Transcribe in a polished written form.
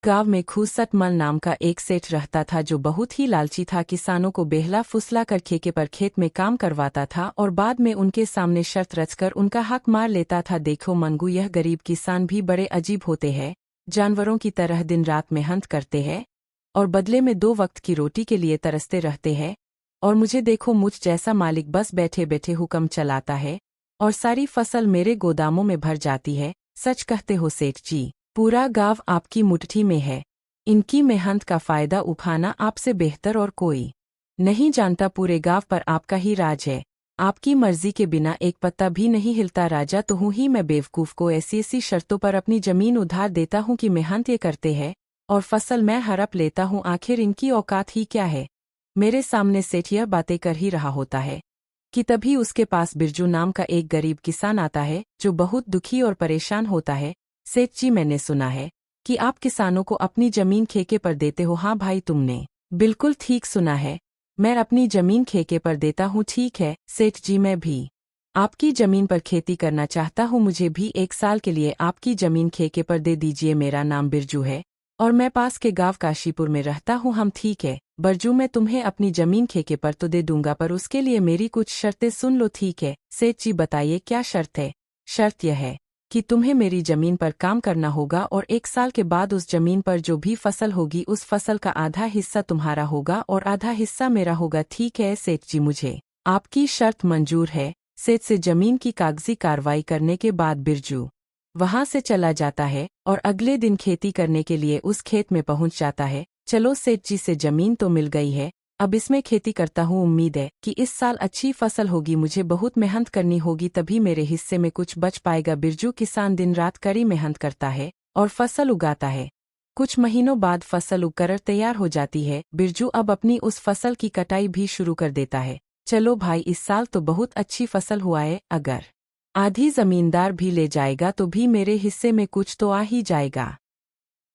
गांव में खूसटमल नाम का एक सेठ रहता था जो बहुत ही लालची था। किसानों को बेहला फुसला कर ठेके पर खेत में काम करवाता था और बाद में उनके सामने शर्त रचकर उनका हक मार लेता था। देखो मंगू, यह गरीब किसान भी बड़े अजीब होते हैं। जानवरों की तरह दिन रात मेहनत करते हैं और बदले में 2 वक्त की रोटी के लिए तरसते रहते हैं। और मुझे देखो, मुझ जैसा मालिक बस बैठे बैठे हुक्म चलाता है और सारी फसल मेरे गोदामों में भर जाती है। सच कहते हो सेठ जी, पूरा गांव आपकी मुट्ठी में है। इनकी मेहनत का फायदा उठाना आपसे बेहतर और कोई नहीं जानता। पूरे गांव पर आपका ही राज है। आपकी मर्जी के बिना एक पत्ता भी नहीं हिलता। राजा तो हूँ ही मैं, बेवकूफ को ऐसी ऐसी शर्तों पर अपनी जमीन उधार देता हूँ कि मेहनत ये करते हैं और फसल मैं हड़प लेता हूँ। आखिर इनकी औकात ही क्या है। मेरे सामने सेठ यह बातें कर ही रहा होता है कि तभी उसके पास बिरजू नाम का एक गरीब किसान आता है जो बहुत दुखी और परेशान होता है। सेठ जी, मैंने सुना है कि आप किसानों को अपनी जमीन ठेके पर देते हो। हाँ भाई, तुमने बिल्कुल ठीक सुना है, मैं अपनी जमीन ठेके पर देता हूँ। ठीक है सेठ जी, मैं भी आपकी जमीन पर खेती करना चाहता हूँ। मुझे भी 1 साल के लिए आपकी जमीन ठेके पर दे दीजिए। मेरा नाम बिरजू है और मैं पास के गांव काशीपुर में रहता हूँ। हम ठीक है बिरजू, मैं तुम्हें अपनी जमीन ठेके पर तो दे दूंगा, पर उसके लिए मेरी कुछ शर्तें सुन लो। ठीक है सेठ जी, बताइए क्या शर्त है। शर्त यह है कि तुम्हें मेरी जमीन पर काम करना होगा और 1 साल के बाद उस जमीन पर जो भी फसल होगी उस फसल का आधा हिस्सा तुम्हारा होगा और आधा हिस्सा मेरा होगा। ठीक है सेठ जी, मुझे आपकी शर्त मंजूर है। सेठ से जमीन की कागजी कार्रवाई करने के बाद बिरजू वहां से चला जाता है और अगले दिन खेती करने के लिए उस खेत में पहुंच जाता है। चलो सेठ जी, से जमीन तो मिल गई है, अब इसमें खेती करता हूँ। उम्मीद है कि इस साल अच्छी फसल होगी। मुझे बहुत मेहनत करनी होगी, तभी मेरे हिस्से में कुछ बच पाएगा। बिरजू किसान दिन रात कड़ी मेहनत करता है और फसल उगाता है। कुछ महीनों बाद फसल उगकर तैयार हो जाती है। बिरजू अब अपनी उस फसल की कटाई भी शुरू कर देता है। चलो भाई, इस साल तो बहुत अच्छी फसल हुआ है। अगर आधी जमींदार भी ले जाएगा तो भी मेरे हिस्से में कुछ तो आ ही जाएगा।